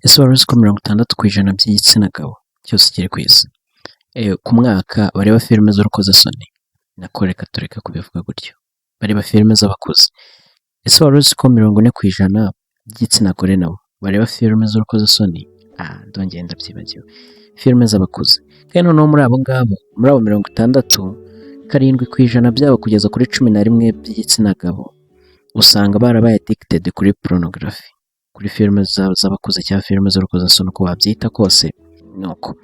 Ese wari uzi ko 60% by'igitsina gabo cyose kiri ku isi ku mwaka bareba filime z'urukozasoni? Nako reka tureke kubivuga gutyo, bareba filime z'abakuze. Ese wari uzi ko 40% by'igitsina gore nabo bareba filime z'urukozasoni? Ndongera ndabyibagiwe, filime z'abakuze. Kandi noneho muri abo ngabo, muri abo 60, 7% byabo kugeza kuri 11 by'igitsina gabo usanga barabaye addicted kuri pornography, kuri filime z'abakuze cyangwa filime z'urukozasoni uko wabyita kose. Nuko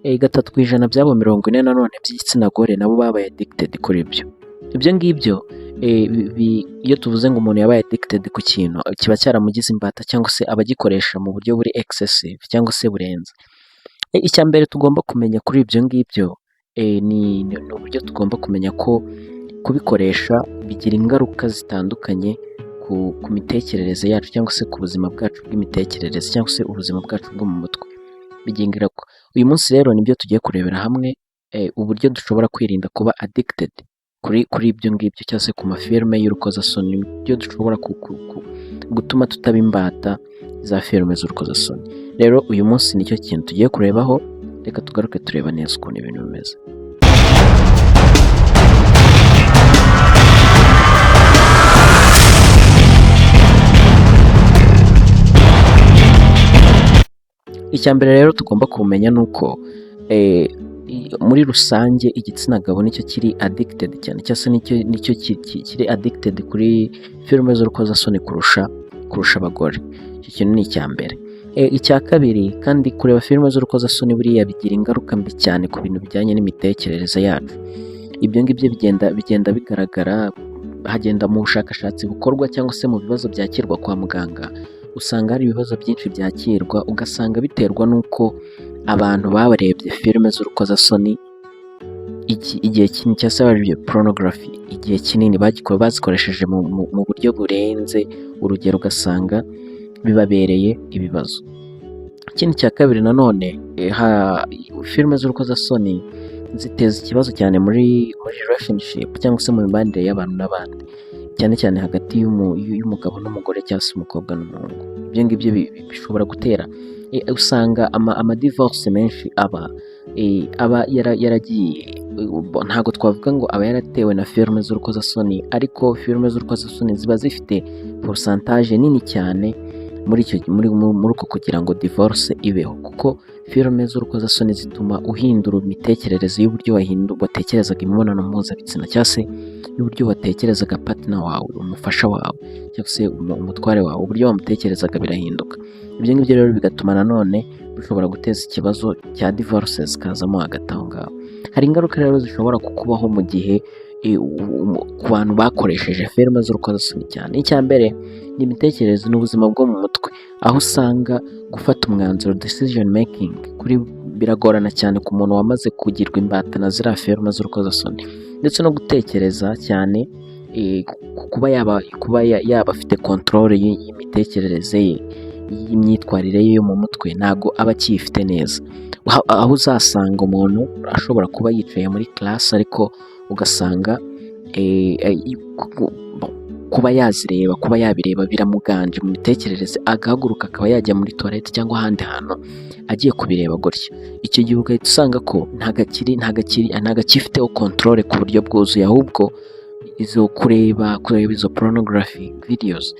3% byabo 40 nanone by'igitsina gore nabo babaye addicted kuri ibyo. Ibyo ngibyo iyo tuvuze ngo umuntu yabaye addicted ku kintu kiba cyaramugize imbata cyangwa se abagikoresha mu buryo buri excessive cyangwa se burenze. Icya mbere tugomba kumenya kuri ibyo ngibyo ni uburyo tugomba kumenya ko kubikoresha bigira ingaruka zitandukanye ku mitekerereze yacu cyangwa se ku buzima bwacu bw'imitekerereze cyangwa se ubuzima bwacu bwo mu mutwe. Bigira ko uyu munsi rero nibyo tugiye kurebera hamwe, uburyo dushobora kwirinda kuba addicted kuri ibyo ngibyo cyangwa se ku mafilime y'urukozasoni, ibyo dushobora gutuma tutaba imbata za filime z'urukozasoni. Rero uyu munsi nicyo kintu tugiye kurebaho, reka tugaruke tureba neza ukuntu ibintu bimeze. Icya mbere rero tugomba kumenya ni uko muri rusange igitsina gabo nicyo kiri addicted cyane cyangwa se nicyo kiri addicted kuri filime z'urukozasoni kurusha abagore. Icyo kintu ni icya mbere. Icya kabiri kandi, kureba filime z'urukozasoni buriya bigira ingaruka mbi cyane ku bintu bijyanye n'imitekerereze yacu. Ibyo ngibyo bigenda bigaragara, hagenda mu bushakashatsi bukorwa cyangwa se mu bibazo byakirwa kwa muganga, usanga hari ibibazo byinshi byakirwa, ugasanga biterwa n'uko abantu babarebye filime z'urukozasoni igihe kinini cyangwa se barebye pornography igihe kinini, bazikoresheje mu buryo burenze urugero, ugasanga bibabereye ibibazo. Ikindi cya kabiri nanone, filime z'urukozasoni ziteza ikibazo cyane muri relationship cyangwa se mu mibanire y'abantu n'abandi, cyane cyane hagati y'umugabo n'umugore cyangwa se umukobwa n'umuhungu. Ibyo ngibyo bishobora gutera, usanga ama-divorce menshi aba yaragiye, ntabwo twavuga ngo aba yaratewe na filime z'urukozasoni, ariko filime z'urukozasoni ziba zifite pourcentage nini cyane muri uko kugira ngo divorce ibeho, kuko filime z'urukozasoni zituma uhindura imitekerereze y'uburyo watekerezaga imibonano mpuzabitsina cyangwa se y'uburyo watekerezaga partner wawe, umufasha wawe cyangwa se umutware wawe, uburyo wamutekerezaga birahinduka. Ibyo ngibyo rero bigatuma nanone bishobora guteza ikibazo cya divorce zikazamo hagati aho ngaho. Hari ingaruka rero zishobora kukubaho mu gihe ku bantu bakoresheje filime z'urukozasoni cyane. Icya mbere ni imitekerereze n'ubuzima bwo mu mutwe, aho usanga gufata umwanzuro, decision making, biragorana cyane ku muntu wamaze kugirwa imbata na ziriya filime z'urukozasoni, ndetse no gutekereza cyane, kuba yaba afite control y'imitekerereze ye, y'imyitwarire ye yo mu mutwe, ntago aba akiyifite neza. Aho uzasanga umuntu ashobora kuba yicaye muri class ariko ugasanga kuba yazireba, kuba yabireba biramuganje mu mitekerereze, agahaguruka akaba yajya muri toilette cyangwa ahandi hantu agiye kubireba gutyo. Icyo gihe ugahita usanga ko ntago akifiteho control ku buryo bwuzuye, ahubwo kureba izo pornography videos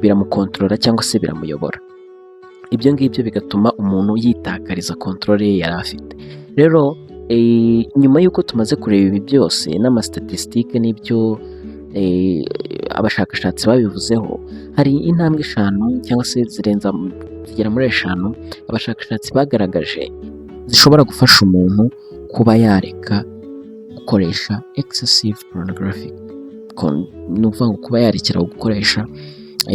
biramukontorora cyangwa se biramuyobora. Ibyo ngibyo bigatuma umuntu yitakariza control ye yari afite. Rero nyuma y'uko tumaze kureba ibi byose n'amastatistike n'ibyo abashakashatsi babivuzeho, hari intambwe 5 cyangwa se zigera muri 5 abashakashatsi bagaragaje zishobora gufasha umuntu kuba yareka gukoresha excessive pornography. Ni ukuvuga ngo kuba yarekera gukoresha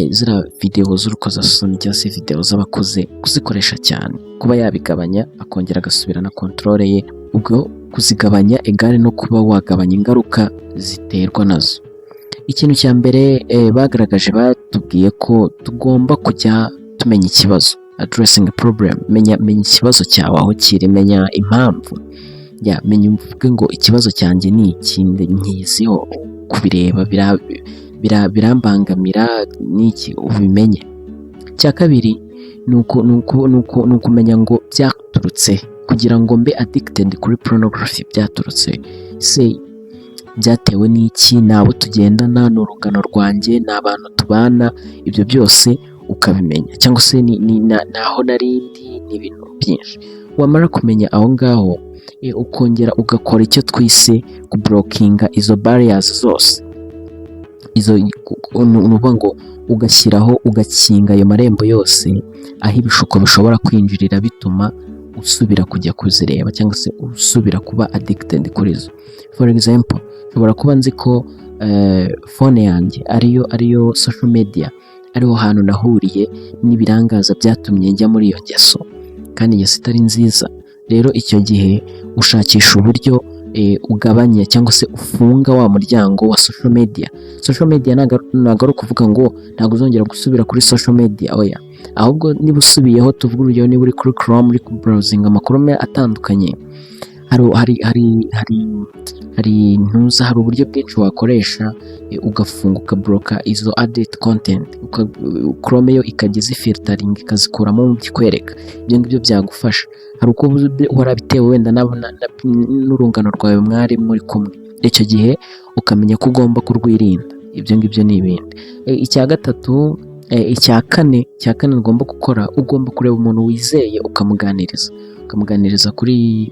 ziriya videwo z'urukozasoni cyangwa se videwo z'abakuze, kuzikoresha cyane, kuba yabigabanya akongera agasubirana control ye. Ubwo kuzigabanya egare no kuba wagabanya ingaruka ziterwa nazo. Ikintu cya mbere bagaragaje, batubwiye ko tugomba kujya tumenya ikibazo, addressing a problem. Menya ikibazo cyawe aho kiri, menya impamvu, menya uvuge ngo ikibazo cyanjye ni iki, nkiziho, kubireba birambangamira n'iki, ubimenye. Cya kabiri, ni ukumenya ngo byaturutse kugira ngo mbe addicted kuri pornography, byaturutse se byatewe n'iki, n'abo tugendana, n'urungano rwanjye, n'abantu tubana, ibyo byose ukabimenya, cyangwa se naho narindi n'ibintu byinshi. Wamara kumenya aho ngaho ukongera ugakora icyo twise kublokinga izo barriers zose, izo nuvuga ngo ugashyiraho ugakinga ayo marembo yose aho ibishuko bishobora kwinjirira bituma usubira kujya kuzireba cyangwa se usubira kuba addicted kuri zo. For example, nshobora kuba nzi ko phone yanjye ariyo social media, ariho hantu nahuriye n'ibirangaza byatumye njya muri iyo ngeso, kandi ingeso itari nziza. Rero icyo gihe ushakisha uburyo ugabanya cyangwa se ufunga wa muryango wa social media. Social media ntabwo ari ukuvuga ngo ntabwo uzongera gusubira kuri social media, oya, ahubwo niba usubiyeho, tuvuga urugero niba uri kuri Chrome uri browsing amakuru atandukanye, hari uburyo bwinshi wakoresha ugafunga ukabloka izo addict content, Chrome yo ikagiza filtering ikazikuramo mu byikwereka. Ibyo ngibyo byagufasha. Hari uko warabitewe wenda n'urungano rwawe mwari muri kumwe, icyo gihe ukamenya ko ugomba kurwirinda. Ibyo ngibyo ni ibindi. Icya kane ugomba gukora, ugomba kureba umuntu wizeye ukamuganiriza kuri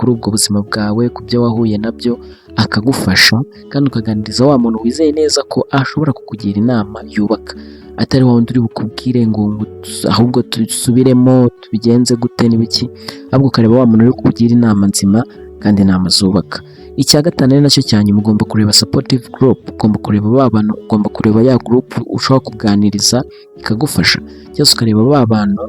ubwo buzima bwawe, ku byo wahuye nabyo, akagufasha, kandi ukaganiriza wa muntu wizeye neza ko ashobora kukugira inama yubaka, atari wa wundi uri bukubwire ngo ahubwo dusubiremo tubigenze gute n'ibiki, ahubwo ukareba wa muntu uri kukugira inama nzima kandi inama zubaka. Icya gatanu ari nacyo cyane, ugomba kureba supportive group, ugomba kureba ba bantu, ugomba kureba ya group ushobora kuganiriza ikagufasha, cyangwa ukareba ba bantu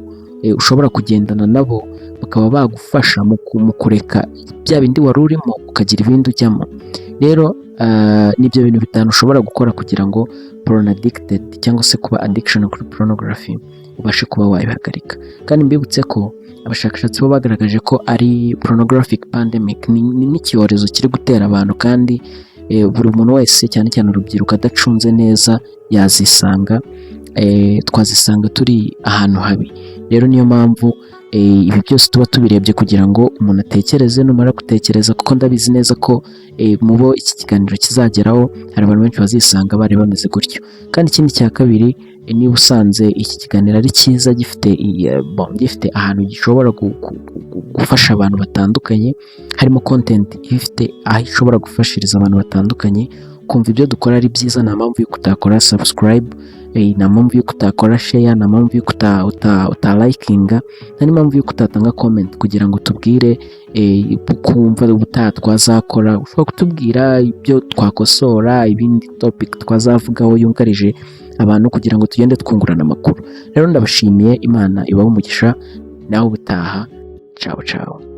ushobora kugendana nabo bakaba bagufasha mu kureka bya bindi wari urimo ukagira ibindi ujyamo. Rero nibyo bintu bitanu ushobora gukora kugira ngo porn addicted cyangwa se kuba addiction kuri pornography ubashe kuba wabihagarika. Kandi mbibutse ko abashakashatsi bo bagaragaje ko ari pornographic pandemic, ni n'icyorezo kiri gutera abantu, kandi buri muntu wese cyane cyane urubyiruko adacunze neza yazisanga, twazisanga turi ahantu habi. Rero niyo mpamvu ibi byose tuba tubirebye kugira ngo umuntu atekereze. Numara gutekereza, kuko ndabizi neza ko mu bo iki kiganiro kizageraho hari abantu benshi bazisanga bari bameze gutyo. Kandi ikindi cya kabiri, niba usanze iki kiganiro ari cyiza, gifite ahantu gishobora gufasha abantu batandukanye, harimo content ifite aho ishobora gufashiriza abantu batandukanye, kumva ibyo dukora ari byiza, nta mpamvu yo kutakora subscribe, nta mpamvu yo kutakora share, nta mpamvu yo utalikinga, nta n'impamvu yo kutatanga comment kugira ngo tubwire kumva ubutaha twazakora. Ushobora kutubwira ibyo twakosora, ibindi topic twazavugaho yungarije abantu, kugira ngo tugende twungurana amakuru. Rero ndabashimiye, Imana ibahe umugisha, nawe ubutaha. Ciao ciao.